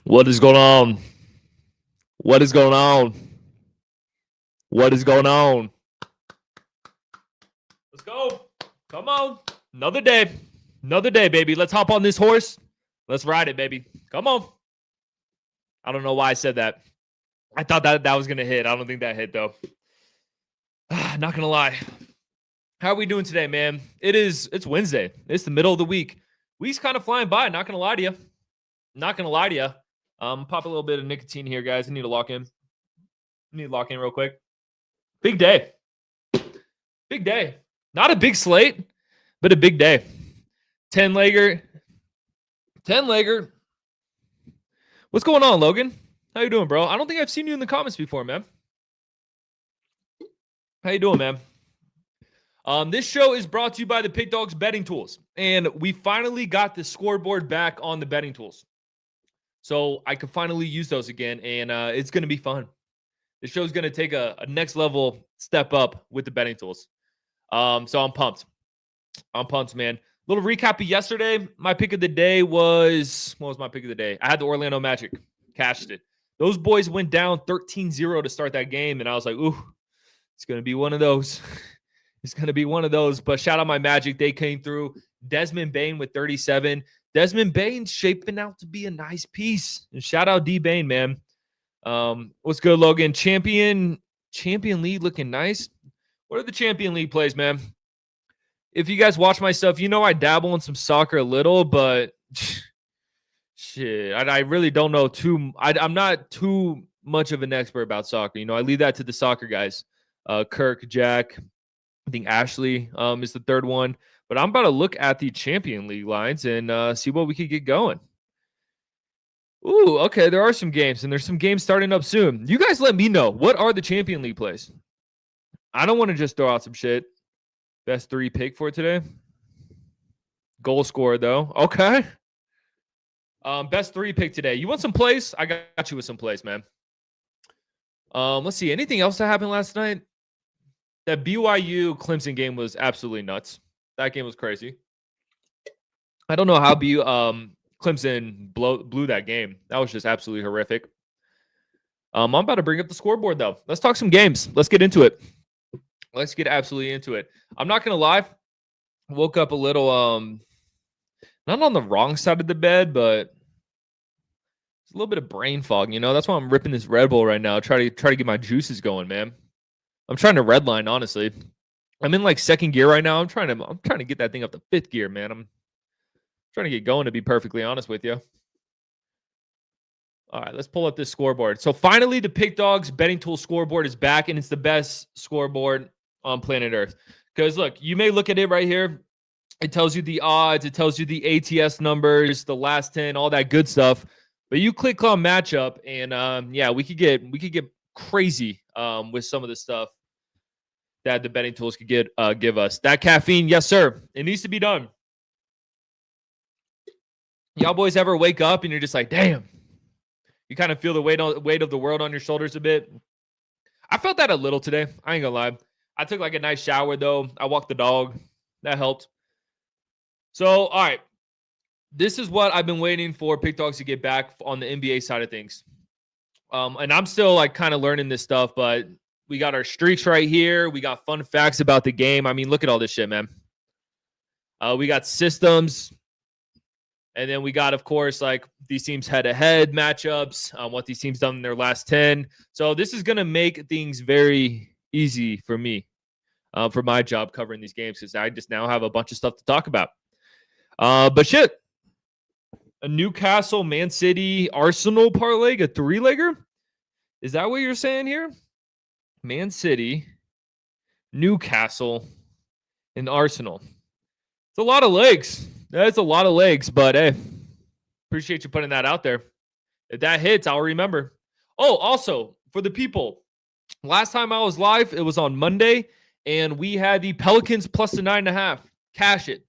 What is going on? What is going on? What is going on? Let's go. Come on. Another day. Another day, baby. Let's hop on this horse. Let's ride it, baby. Come on. I don't know why I said that. I thought that was going to hit. I don't think that hit, though. Not going to lie. How are we doing today, man? It's Wednesday. It's the middle of the week. Week's kind of flying by. Not going to lie to you. Not going to lie to you. Pop a little bit of nicotine here, guys. I need to lock in. Real quick. Big day. Big day. Not a big slate, but a big day. 10-legger. 10-legger. What's going on, Logan? How you doing, bro? I don't think I've seen you in the comments before, man. How you doing, man? This show is brought to you by the PickDawgz betting tools. And we finally got the scoreboard back on the betting tools. So I can finally use those again, and it's going to be fun. The show's going to take a next level step up with the betting tools. So I'm pumped. I'm pumped, man. Little recap of yesterday. My pick of the day was, what was my pick of the day? I had the Orlando Magic. Cashed it. Those boys went down 13-0 to start that game, and I was like, ooh, it's going to be one of those. It's going to be one of those. But shout out my Magic. They came through. Desmond Bane with 37. Desmond Bane's shaping out to be a nice piece. And shout out D Bane, man. What's good, Logan? Champion League looking nice. What are the Champion League plays, man? If you guys watch my stuff, you know I dabble in some soccer a little, but shit, I really don't know I'm not too much of an expert about soccer. You know, I leave that to the soccer guys. Kirk, Jack, I think Ashley is the third one. But I'm about to look at the Champion League lines and see what we could get going. Ooh, okay, there are some games, and there's some games starting up soon. You guys let me know. What are the Champion League plays? I don't want to just throw out some shit. Best 3 pick for today. Goal scorer, though. Okay. Best 3 pick today. You want some plays? I got you with some plays, man. Let's see. Anything else that happened last night? That BYU Clemson game was absolutely nuts. That game was crazy. I don't know how Clemson blew that game. That was just absolutely horrific. I'm about to bring up the scoreboard, though. Let's talk some games. Let's get into it. Let's get absolutely into it. I'm not going to lie. I woke up a little, not on the wrong side of the bed, but it's a little bit of brain fog, you know? That's why I'm ripping this Red Bull right now. Try to get my juices going, man. I'm trying to redline, honestly. I'm in like second gear right now. I'm trying to get that thing up to fifth gear, man. I'm trying to get going, to be perfectly honest with you. All right, let's pull up this scoreboard. So finally, the PickDawgz betting tool scoreboard is back, and it's the best scoreboard on planet Earth. Because look, you may look at it right here. It tells you the odds. It tells you the ATS numbers, the last 10, all that good stuff. But you click on matchup, and yeah, we could get crazy with some of the stuff that the betting tools could give us. That caffeine, yes, sir. It needs to be done. Y'all boys ever wake up and you're just like, damn, you kind of feel the weight of the world on your shoulders a bit? I felt that a little today. I ain't gonna lie. I took like a nice shower, though. I walked the dog. That helped. So, all right. This is what I've been waiting for PickDawgz to get back on the NBA side of things. And I'm still like kind of learning this stuff, but we got our streaks right here. We got fun facts about the game. I mean, look at all this shit, man. We got systems. And then we got, of course, like these teams head-to-head matchups, what these teams done in their last 10. So this is going to make things very easy for me, for my job covering these games, because I just now have a bunch of stuff to talk about. But shit, a Newcastle, Man City, Arsenal parlay, a 3-legger? Is that what you're saying here? Man City, Newcastle, and Arsenal. It's a lot of legs. That's a lot of legs, but hey, appreciate you putting that out there. If that hits, I'll remember. Oh, also, for the people, last time I was live, it was on Monday, and we had the Pelicans plus the 9.5. Cash it.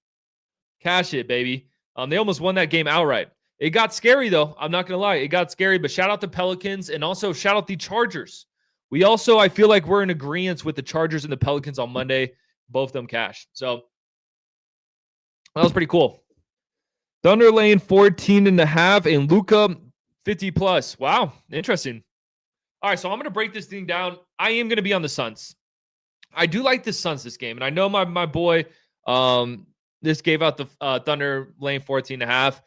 Cash it, baby. They almost won that game outright. It got scary, though. I'm not going to lie. It got scary, but shout out the Pelicans, and also shout out the Chargers. We also, I feel like we're in agreement with the Chargers and the Pelicans on Monday. Both of them cash. So that was pretty cool. Thunder laying 14.5, and Luka 50 plus. Wow. Interesting. All right. So I'm going to break this thing down. I am going to be on the Suns. I do like the Suns this game. And I know my boy, this gave out the Thunder laying 14.5.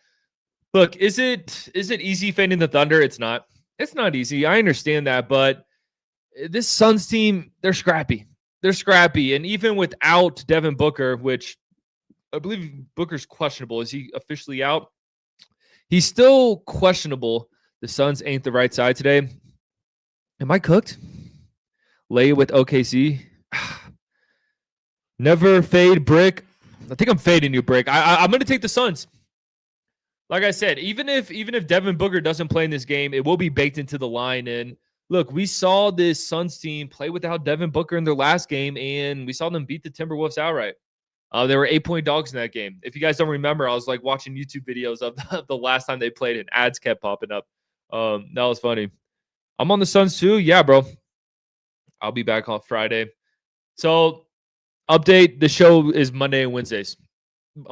Look, is it easy fading the Thunder? It's not. It's not easy. I understand that, but this Suns team, they're scrappy. They're scrappy. And even without Devin Booker, which I believe Booker's questionable. Is he officially out? He's still questionable. The Suns ain't the right side today. Am I cooked? Lay with OKC. Never fade Brick. I think I'm fading you, Brick. I'm going to take the Suns. Like I said, even if Devin Booker doesn't play in this game, it will be baked into the line. And look, we saw this Suns team play without Devin Booker in their last game, and we saw them beat the Timberwolves outright. They were 8-point dogs in that game. If you guys don't remember, I was like watching YouTube videos of the last time they played, and ads kept popping up. That was funny. I'm on the Suns too. Yeah, bro. I'll be back on Friday. So, update, the show is Monday and Wednesdays.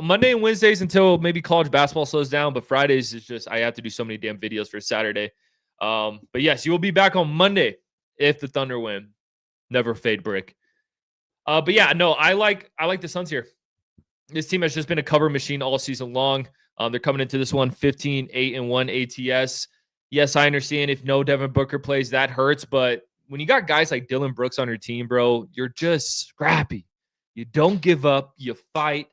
Monday and Wednesdays until maybe college basketball slows down, but Fridays is just, I have to do so many damn videos for Saturday. But yes, you will be back on Monday if the Thunder win. Never fade Brick. But yeah, no, I like the Suns here. This team has just been a cover machine all season long. They're coming into this one 15-8-1 ATS. Yes, I understand if no Devin Booker plays, that hurts. But when you got guys like Dylan Brooks on your team, bro, you're just scrappy. You don't give up. You fight.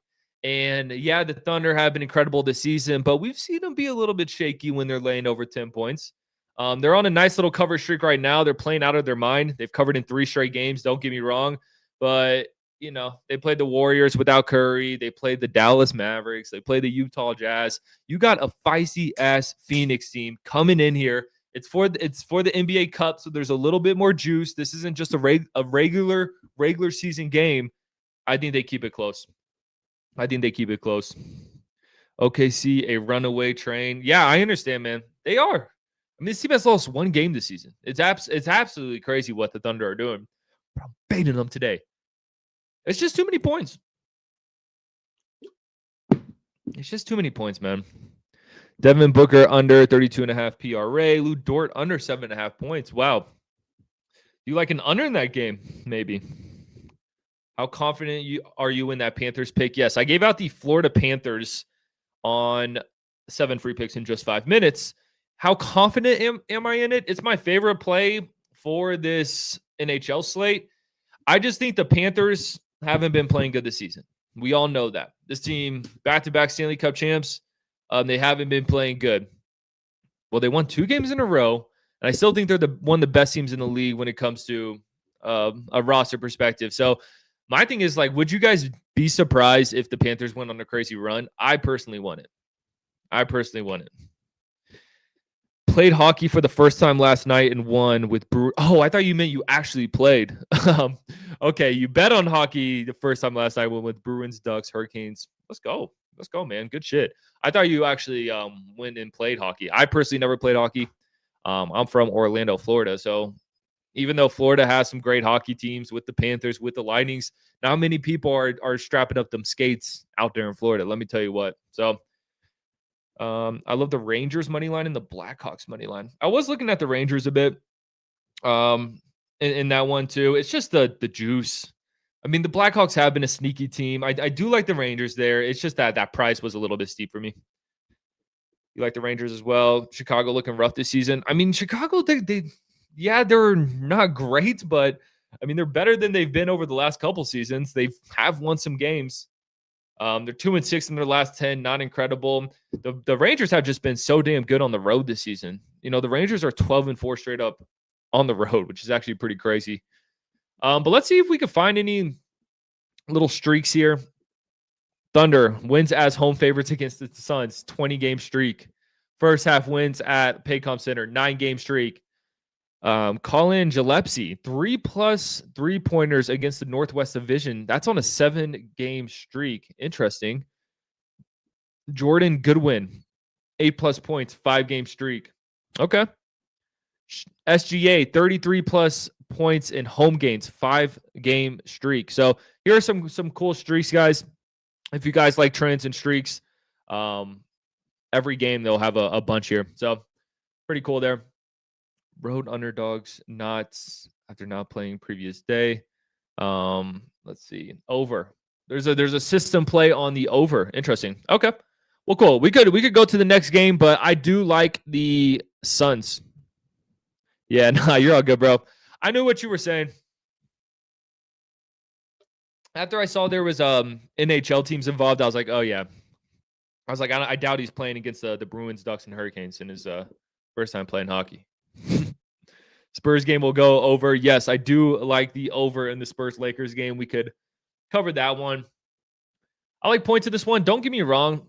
And yeah, the Thunder have been incredible this season, but we've seen them be a little bit shaky when they're laying over 10 points. They're on a nice little cover streak right now. They're playing out of their mind. They've covered in 3 straight games. Don't get me wrong. But, you know, they played the Warriors without Curry. They played the Dallas Mavericks. They played the Utah Jazz. You got a feisty-ass Phoenix team coming in here. It's for the NBA Cup, so there's a little bit more juice. This isn't just a regular season game. I think they keep it close. OKC, a runaway train. Yeah, I understand, man. They are. I mean, this team has lost 1 game this season. It's absolutely crazy what the Thunder are doing. I'm baiting them today. It's just too many points. It's just too many points, man. Devin Booker under 32.5 PRA. Lou Dort under 7.5 points. Wow. You like an under in that game? Maybe. How confident are you in that Panthers pick? Yes, I gave out the Florida Panthers on 7 free picks in just 5 minutes. How confident am I in it? It's my favorite play for this NHL slate. I just think the Panthers haven't been playing good this season. We all know that. This team, back-to-back Stanley Cup champs, they haven't been playing good. Well, they won 2 games in a row, and I still think they're one of the best teams in the league when it comes to a roster perspective. So my thing is, like, would you guys be surprised if the Panthers went on a crazy run? I personally want it. Played hockey for the first time last night and won with Brew. Oh, I thought you meant you actually played. Okay, you bet on hockey the first time last night, went with Bruins, Ducks, Hurricanes. Let's go, man. Good shit. I thought you actually went and played hockey. I personally never played hockey. I'm from Orlando, Florida, so even though Florida has some great hockey teams with the Panthers, with the Lightnings, not many people are strapping up them skates out there in Florida. Let me tell you what. So I love the Rangers money line and the Blackhawks money line. I was looking at the Rangers a bit in that one too. It's just the juice. I mean, the Blackhawks have been a sneaky team. I do like the Rangers there. It's just that price was a little bit steep for me. You like the Rangers as well. Chicago looking rough this season. I mean, Chicago, they're not great, but I mean, they're better than they've been over the last couple seasons. They have won some games. They're 2-6 in their last 10. Not incredible. The Rangers have just been so damn good on the road this season. You know, the Rangers are 12-4 straight up on the road, which is actually pretty crazy. But let's see if we can find any little streaks here. Thunder wins as home favorites against the Suns. 20-game streak. First half wins at Paycom Center. 9-game streak. Colin Gillespie, 3+ 3-pointers against the Northwest Division. That's on a 7-game streak. Interesting. Jordan Goodwin, 8+ points, 5-game streak. Okay. SGA, 33+ points in home games, 5-game streak. So here are some cool streaks, guys. If you guys like trends and streaks, every game they'll have a bunch here. So Pretty cool there. Road underdogs not after not playing previous day. Let's see. Over. There's a system play on the over. Interesting. Okay. Well, cool. We could go to the next game, but I do like the Suns. Yeah, nah, you're all good, bro. I knew what you were saying. After I saw there was NHL teams involved, I was like, oh yeah. I was like, I doubt he's playing against the Bruins, Ducks, and Hurricanes in his first time playing hockey. Spurs game will go over. Yes, I do like the over in the Spurs-Lakers game. We could cover that one. I like points of this one. Don't get me wrong.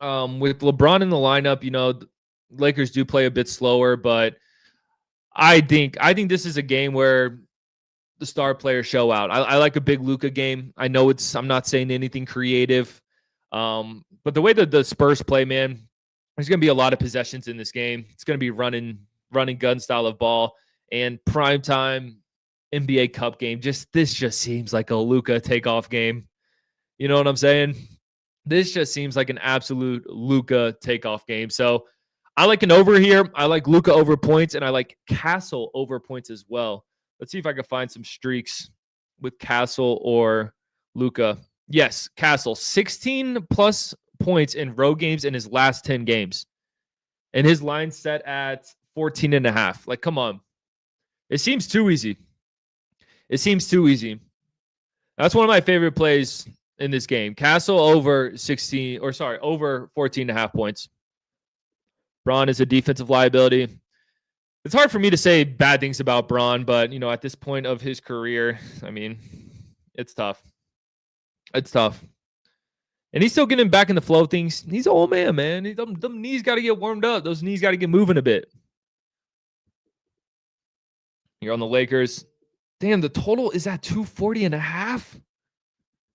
With LeBron in the lineup, Lakers do play a bit slower, but I think this is a game where the star players show out. I like a big Luka game. I know I'm not saying anything creative, but the way that the Spurs play, man, there's going to be a lot of possessions in this game. It's going to be running gun style of ball and primetime NBA Cup game. This just seems like a Luka takeoff game. You know what I'm saying? This just seems like an absolute Luka takeoff game. So I like an over here. I like Luka over points, and I like Castle over points as well. Let's see if I can find some streaks with Castle or Luka. Yes, Castle, 16 plus points in road games in his last 10 games. And his line set at 14.5. Like, come on. It seems too easy. That's one of my favorite plays in this game. Castle over 14.5 points. Braun is a defensive liability. It's hard for me to say bad things about Braun, but, at this point of his career, I mean, it's tough. And he's still getting back in the flow of things. He's an old man, man. Them knees got to get warmed up. Those knees got to get moving a bit. You're on the Lakers. Damn, the total is at 240.5.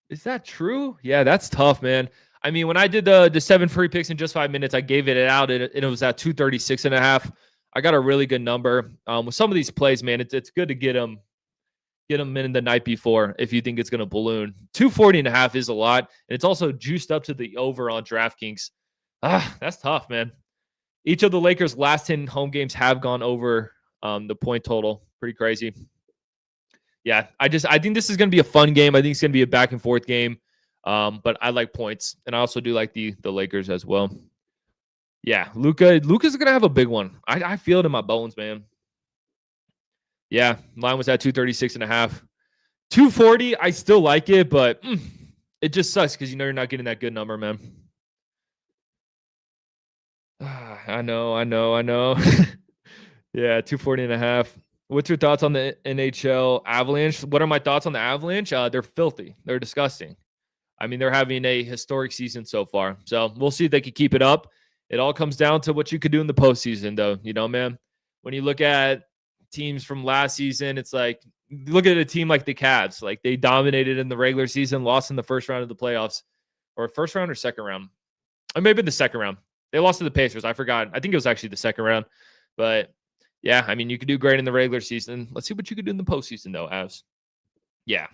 Is that true? Yeah, that's tough, man. I mean, when I did the 7 free picks in just 5 minutes, I gave it out, and it was at 236.5. I got a really good number. With some of these plays, man, it's good to get them in the night before if you think it's going to balloon. 240.5 is a lot, and it's also juiced up to the over on DraftKings. That's tough, man. Each of the Lakers' last 10 home games have gone over the point total. Pretty crazy. Yeah, I think this is going to be a fun game. I think it's going to be a back and forth game. But I like points, and I also do like the Lakers as well. Yeah, Luka's going to have a big one. I feel it in my bones, man. Yeah, mine was at 236.5. 240, I still like it, but it just sucks because you're not getting that good number, man. I know. Yeah, 240.5. What's your thoughts on the NHL Avalanche? What are my thoughts on the Avalanche? They're filthy. They're disgusting. I mean, they're having a historic season so far. So we'll see if they can keep it up. It all comes down to what you could do in the postseason, though. Man, when you look at teams from last season, it's like, look at a team like the Cavs. Like, they dominated in the regular season, lost in the first round of the playoffs, or first round or second round. Or maybe the second round. They lost to the Pacers. I forgot. I think it was actually the second round. But yeah, I mean, you could do great in the regular season. Let's see what you could do in the postseason, though, Avs. Yeah.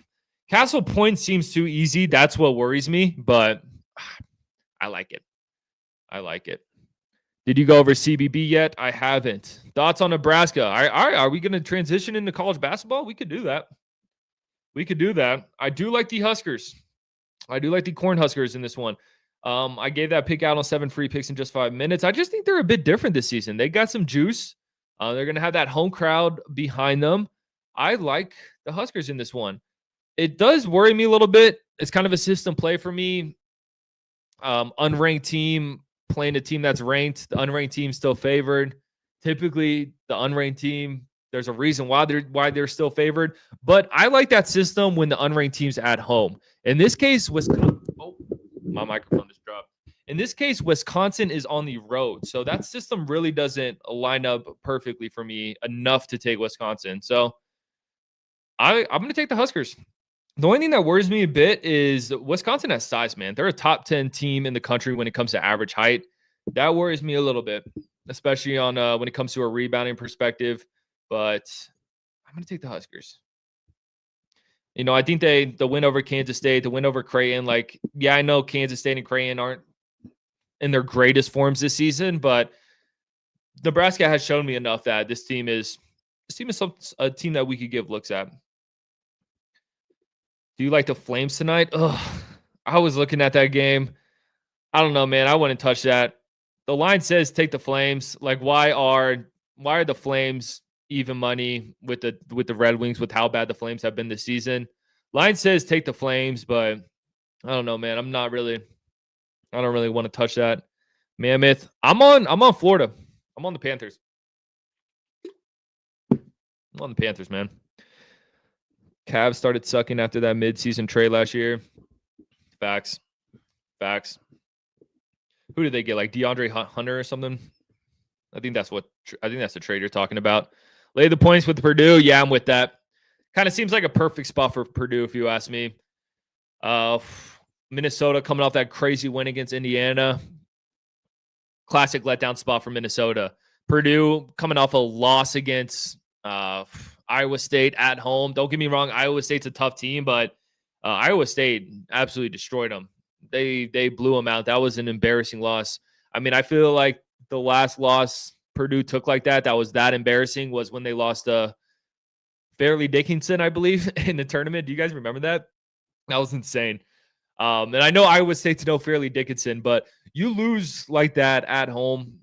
Castle points seems too easy. That's what worries me, but I like it. Did you go over CBB yet? I haven't. Thoughts on Nebraska? All right. Are we going to transition into college basketball? We could do that. I do like the Huskers. I do like the Cornhuskers in this one. I gave that pick out on 7 free picks in just 5 minutes. I just think they're a bit different this season. They got some juice. They're going to have that home crowd behind them. I like the Huskers in this one. It does worry me a little bit. It's kind of a system play for me. Unranked team playing a team that's ranked. The unranked team still favored. Typically, the unranked team, there's a reason why they're still favored. But I like that system when the unranked team's at home. In this case, Wisconsin. Oh, my microphone just dropped. In this case, Wisconsin is on the road. So that system really doesn't line up perfectly for me enough to take Wisconsin. So I'm going to take the Huskers. The only thing that worries me a bit is Wisconsin has size, man. They're a top 10 team in the country when it comes to average height. That worries me a little bit, especially on when it comes to a rebounding perspective. But I'm going to take the Huskers. I think the win over Kansas State, the win over Creighton, I know Kansas State and Creighton aren't in their greatest forms this season, but Nebraska has shown me enough that this team is a team that we could give looks at. Do you like the Flames tonight? Ugh, I was looking at that game. I don't know, man. I wouldn't touch that. The line says take the Flames. Like, why are the Flames even money with the Red Wings with how bad the Flames have been this season? Line says take the Flames, but I don't know, man. I don't really want to touch that. Mammoth. I'm on Florida. I'm on the Panthers. I'm on the Panthers, man. Cavs started sucking after that midseason trade last year. Facts. Who did they get? Like DeAndre Hunter or something? I think that's the trade you're talking about. Lay the points with Purdue. Yeah, I'm with that. Kind of seems like a perfect spot for Purdue, if you ask me. Minnesota coming off that crazy win against Indiana. Classic letdown spot for Minnesota. Purdue coming off a loss against Iowa State at home. Don't get me wrong, Iowa State's a tough team, but Iowa State absolutely destroyed them. They blew them out. That was an embarrassing loss. I mean, I feel like the last loss Purdue took like that was that embarrassing was when they lost Fairleigh Dickinson, I believe, in the tournament. Do you guys remember that? That was insane. And I know Iowa State's no Fairleigh Dickinson, but you lose like that at home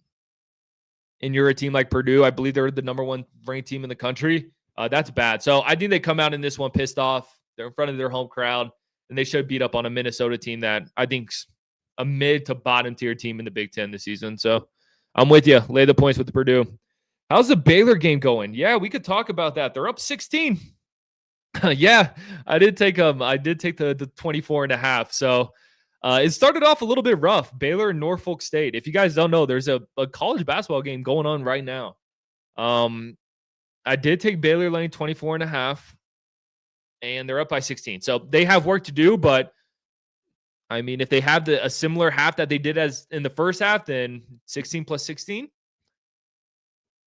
and you're a team like Purdue. I believe they're the number one ranked team in the country. That's bad. So I think they come out in this one pissed off. They're in front of their home crowd, and they should beat up on a Minnesota team that I think's a mid to bottom tier team in the Big Ten this season. So I'm with you. Lay the points with the Purdue. How's the Baylor game going? Yeah, we could talk about that. They're up 16. Yeah, I did take the 24.5. So it started off a little bit rough. Baylor and Norfolk State. If you guys don't know, there's a college basketball game going on right now. I did take Baylor laying 24.5, and they're up by 16. So they have work to do, but I mean, if they have a similar half that they did as in the first half, then 16 plus 16,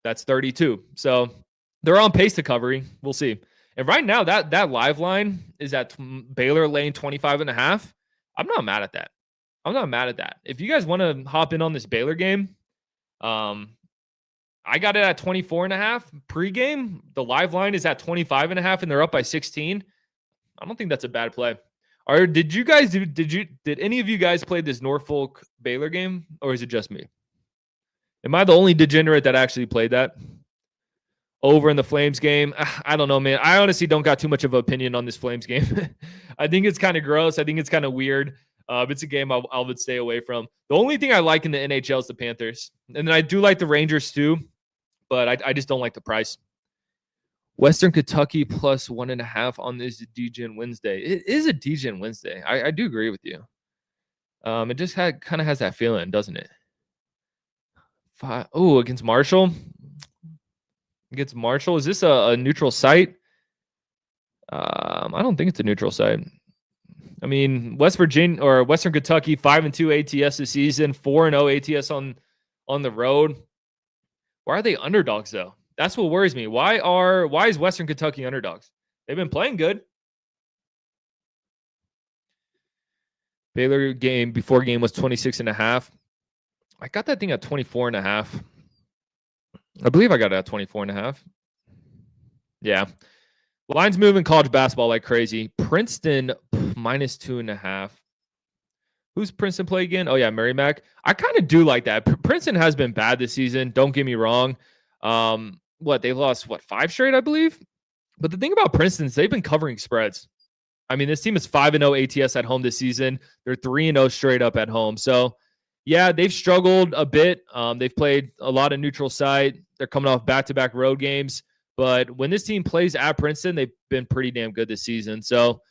that's 32. So they're on pace to covering. We'll see. And right now, that live line is at Baylor laying 25.5. I'm not mad at that. If you guys want to hop in on this Baylor game, I got it at 24.5 pregame. The live line is at 25.5, and they're up by 16. I don't think that's a bad play. Or did any of you guys play this Norfolk Baylor game, or is it just me? Am I the only degenerate that actually played that? Over in the Flames game? I don't know, man. I honestly don't got too much of an opinion on this Flames game. I think it's kind of gross. I think it's kind of weird. It's a game I would stay away from. The only thing I like in the NHL is the Panthers. And then I do like the Rangers too, but I just don't like the price. Western Kentucky plus 1.5 on this DGen Wednesday. It is a DGen Wednesday. I do agree with you. It just kind of has that feeling, doesn't it? Against Marshall. Against Marshall. Is this a neutral site? I don't think it's a neutral site. I mean, West Virginia or Western Kentucky 5-2 ATS this season, 4-0 ATS on the road. Why are they underdogs though? That's what worries me. Why is Western Kentucky underdogs? They've been playing good. Baylor game before game was 26.5. I got that thing at 24.5. I believe I got it at 24.5. Yeah. Line's moving college basketball like crazy. Princeton minus 2.5. Who's Princeton play again? Oh, yeah, Merrimack. I kind of do like that. Princeton has been bad this season. Don't get me wrong. They've lost, 5 straight, I believe? But the thing about Princeton is they've been covering spreads. I mean, this team is 5-0 ATS at home this season. They're 3-0 straight up at home. So, yeah, they've struggled a bit. They've played a lot of neutral site. They're coming off back-to-back road games. But when this team plays at Princeton, they've been pretty damn good this season. So,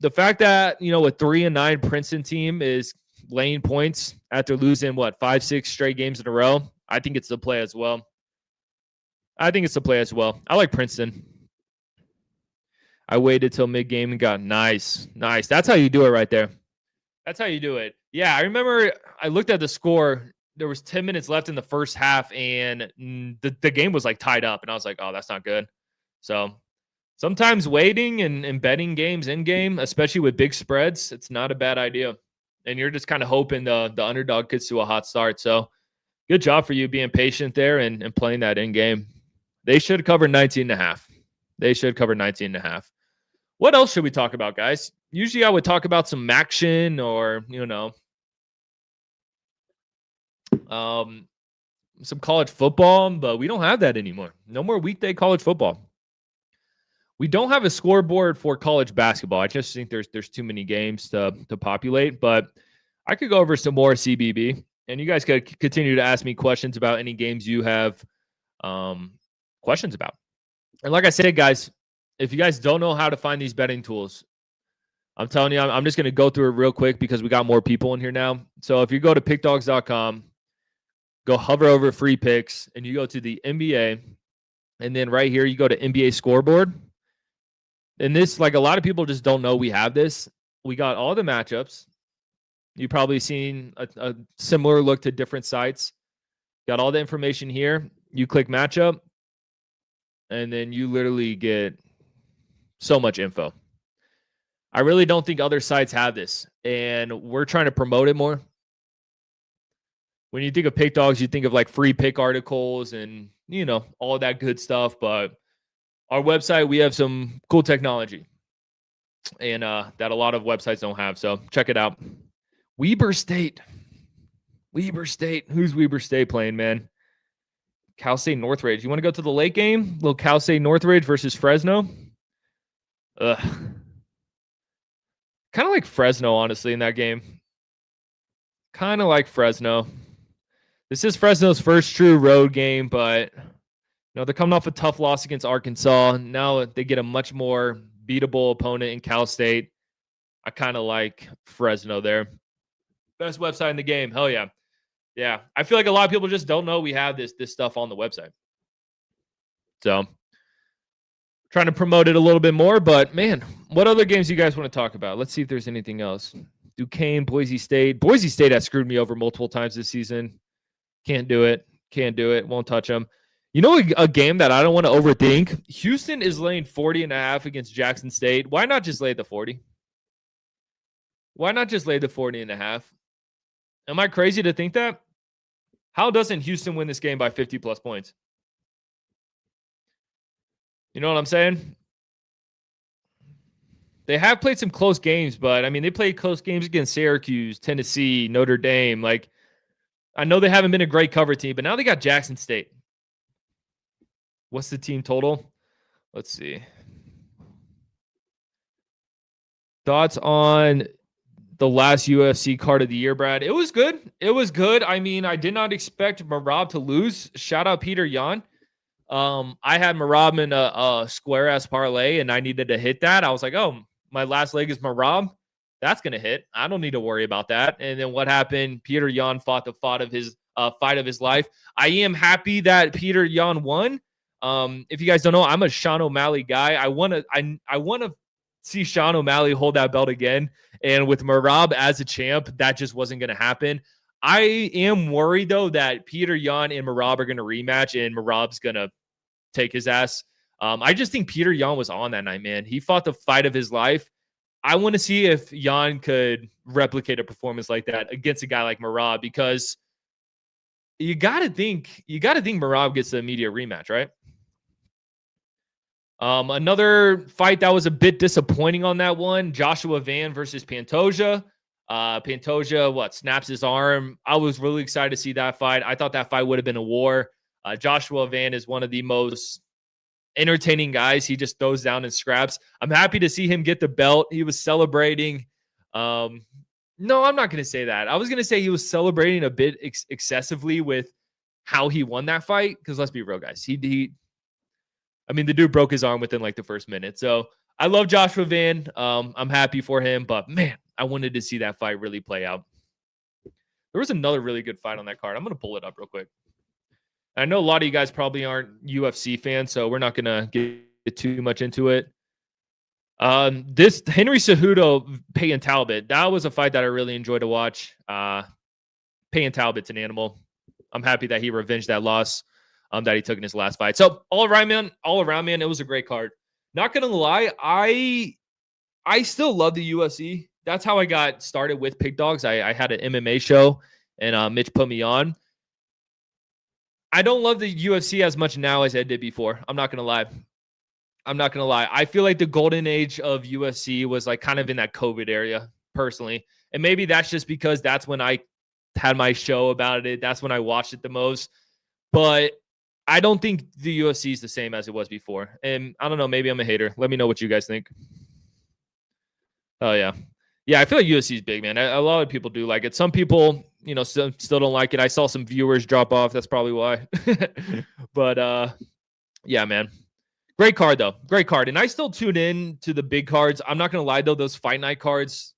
the fact that, a 3-9 Princeton team is laying points after losing, 5-6 straight games in a row, I think it's the play as well. I like Princeton. I waited till mid-game and got nice. That's how you do it right there. That's how you do it. Yeah, I remember I looked at the score. There was 10 minutes left in the first half, and the game was tied up, and I was like, oh, that's not good. So sometimes waiting and betting games in game, especially with big spreads, it's not a bad idea. And you're just kind of hoping the underdog gets to a hot start. So Good job for you being patient there and playing that in game. They should cover 19.5. They should cover 19.5. What else should we talk about, guys? Usually I would talk about some action or, some college football, but we don't have that anymore. No more weekday college football. We don't have a scoreboard for college basketball. I just think there's too many games to populate, but I could go over some more CBB, and you guys could continue to ask me questions about any games you have questions about. And like I said, guys, if you guys don't know how to find these betting tools, I'm telling you, I'm just going to go through it real quick because we got more people in here now. So if you go to PickDawgz.com, go hover over free picks, and you go to the NBA, and then right here you go to NBA scoreboard. And this, like a lot of people just don't know we have this. We got all the matchups. You've probably seen a similar look to different sites. Got all the information here. You click matchup, and then you literally get so much info. I really don't think other sites have this, and we're trying to promote it more. When you think of PickDawgz, you think of like free pick articles and, all of that good stuff. But our website, we have some cool technology and that a lot of websites don't have. So check it out. Weber State. Who's Weber State playing, man? Cal State Northridge. You want to go to the late game? Little Cal State Northridge versus Fresno. Ugh. Kind of like Fresno, honestly, in that game. Kind of like Fresno. This is Fresno's first true road game, but they're coming off a tough loss against Arkansas. Now they get a much more beatable opponent in Cal State. I kind of like Fresno there. Best website in the game. Hell yeah. Yeah. I feel like a lot of people just don't know we have this stuff on the website. So trying to promote it a little bit more, but man, what other games do you guys want to talk about? Let's see if there's anything else. Duquesne, Boise State. Boise State has screwed me over multiple times this season. Can't do it. Won't touch them. A game that I don't want to overthink. Houston is laying 40.5 against Jackson State. Why not just lay the 40? Why not just lay the 40.5? Am I crazy to think that? How doesn't Houston win this game by 50 plus points? You know what I'm saying? They have played some close games, but they played close games against Syracuse, Tennessee, Notre Dame. Like, I know they haven't been a great cover team, but now they got Jackson State. What's the team total? Let's see. Thoughts on the last UFC card of the year, Brad? It was good. I did not expect Merab to lose. Shout out Peter Yan. I had Merab in a square ass parlay, and I needed to hit that. I was like, oh, my last leg is Merab. That's going to hit. I don't need to worry about that. And then what happened? Peter Yan fought the fight of his life. I am happy that Peter Yan won. If you guys don't know, I'm a Sean O'Malley guy. I want to see Sean O'Malley hold that belt again. And with Merab as a champ, that just wasn't going to happen. I am worried, though, that Peter Yan and Merab are going to rematch, and Merab's going to take his ass. I just think Peter Yan was on that night, man. He fought the fight of his life. I want to see if Yan could replicate a performance like that against a guy like Merab, because you got to think Merab gets the immediate rematch, right? Another fight that was a bit disappointing on that one, Joshua Van versus Pantoja. Pantoja, snaps his arm. I was really excited to see that fight. I thought that fight would have been a war. Joshua Van is one of the most entertaining guys. He just throws down and scraps. I'm happy to see him get the belt. He was celebrating. No, I'm not going to say that. I was going to say he was celebrating a bit excessively with how he won that fight. Because let's be real, guys. The dude broke his arm within like the first minute. So I love Joshua Van. I'm happy for him. But man, I wanted to see that fight really play out. There was another really good fight on that card. I'm going to pull it up real quick. I know a lot of you guys probably aren't UFC fans, so we're not going to get too much into it. This Henry Cejudo, Payne Talbot, that was a fight that I really enjoyed to watch. Payne Talbot's an animal. I'm happy that he revenged that loss that he took in his last fight. So all around, man, it was a great card. Not going to lie, I still love the UFC. That's how I got started with PickDawgz. I had an MMA show, and Mitch put me on. I don't love the UFC as much now as I did before. I'm not going to lie. I feel like the golden age of UFC was like kind of in that COVID area personally. And maybe that's just because that's when I had my show about it. That's when I watched it the most. But I don't think the UFC is the same as it was before. And I don't know, maybe I'm a hater. Let me know what you guys think. Oh, yeah. Yeah, I feel like UFC is big, man. A lot of people do like it. Some people, still don't like it. I saw some viewers drop off. That's probably why. But, yeah, man. Great card, though. Great card. And I still tune in to the big cards. I'm not going to lie, though. Those Fight Night cards,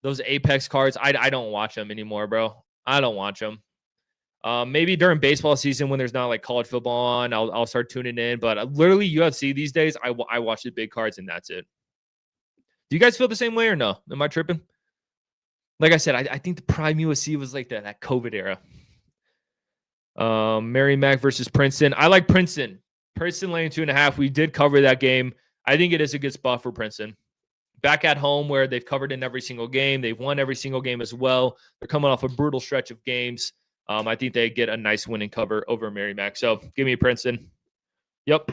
those Apex cards, I don't watch them anymore, bro. I don't watch them. Maybe during baseball season when there's not like college football on, I'll start tuning in. But literally UFC these days, I watch the big cards and that's it. Do you guys feel the same way or no? Am I tripping? Like I said, I think the prime UFC was like that COVID era. Mary Mack versus Princeton. I like Princeton. Princeton laying 2.5. We did cover that game. I think it is a good spot for Princeton. Back at home where they've covered in every single game. They've won every single game as well. They're coming off a brutal stretch of games. I think they get a nice win and cover over Merrimack. So give me Princeton. Yep.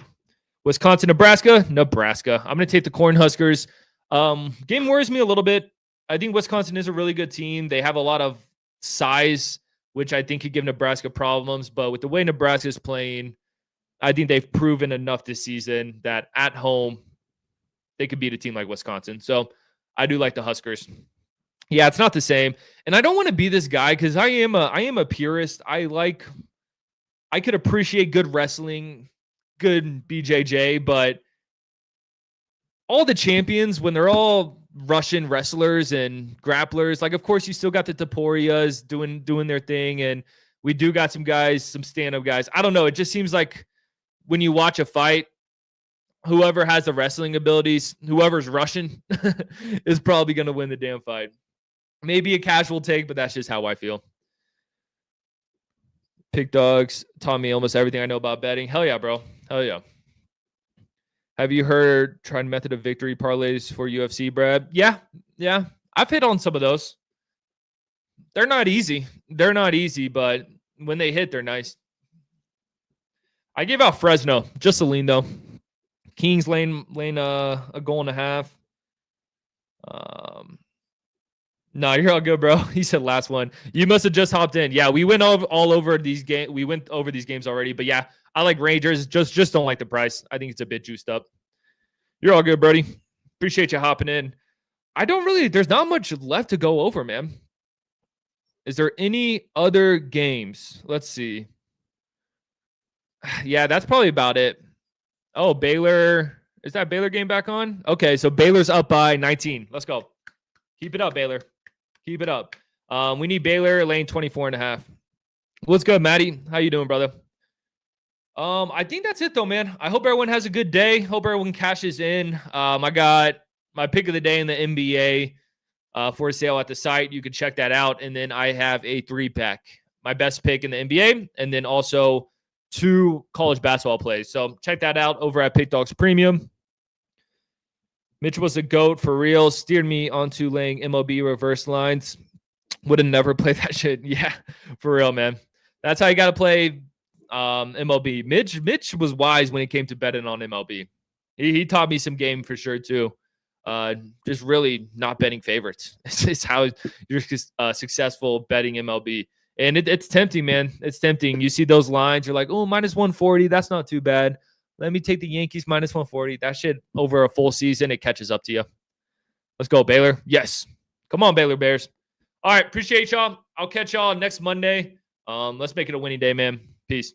Wisconsin, Nebraska. I'm going to take the Cornhuskers. Game worries me a little bit. I think Wisconsin is a really good team. They have a lot of size, which I think could give Nebraska problems. But with the way Nebraska is playing, I think they've proven enough this season that at home, they could beat a team like Wisconsin. So I do like the Huskers. Yeah, it's not the same. And I don't want to be this guy because I am a purist. I could appreciate good wrestling, good BJJ, but all the champions, when they're all Russian wrestlers and grapplers, like of course you still got the Toporias doing their thing, and we do got some guys, some stand-up guys. I don't know. It just seems like when you watch a fight, whoever has the wrestling abilities, whoever's Russian is probably going to win the damn fight. Maybe a casual take, but that's just how I feel. PickDawgz taught me almost everything I know about betting. Hell yeah, bro. Hell yeah. Have you heard tried method of victory parlays for UFC, Brad? Yeah. I've hit on some of those. They're not easy. But when they hit, they're nice. I gave out Fresno. Just a lean, though. Kings lane a goal and a half. No, you're all good, bro. He said last one. You must have just hopped in. Yeah, we went all over these games. We went over these games already. But yeah, I like Rangers. Just don't like the price. I think it's a bit juiced up. You're all good, Brody. Appreciate you hopping in. There's not much left to go over, man. Is there any other games? Let's see. Yeah, that's probably about it. Oh, Baylor. Is that Baylor game back on? Okay, so Baylor's up by 19. Let's go. Keep it up, Baylor. Keep it up. We need Baylor lane 24.5. What's good, Maddie? How you doing, brother? I think that's it, though, man. I hope everyone has a good day. Hope everyone cashes in. I got my pick of the day in the NBA for sale at the site. You can check that out. And then I have a 3-pack. My best pick in the NBA. And then also 2 college basketball plays. So check that out over at PickDawgz Premium. Mitch was a GOAT for real. Steered me onto laying MLB reverse lines. Would have never played that shit. Yeah, for real, man. That's how you got to play MLB. Mitch was wise when it came to betting on MLB. He taught me some game for sure, too. Just really not betting favorites. It's how you're successful betting MLB. And it's tempting, man. It's tempting. You see those lines. You're like, oh, minus 140. That's not too bad. Let me take the Yankees minus 140. That shit over a full season, it catches up to you. Let's go, Baylor. Yes. Come on, Baylor Bears. All right. Appreciate y'all. I'll catch y'all next Monday. Let's make it a winning day, man. Peace.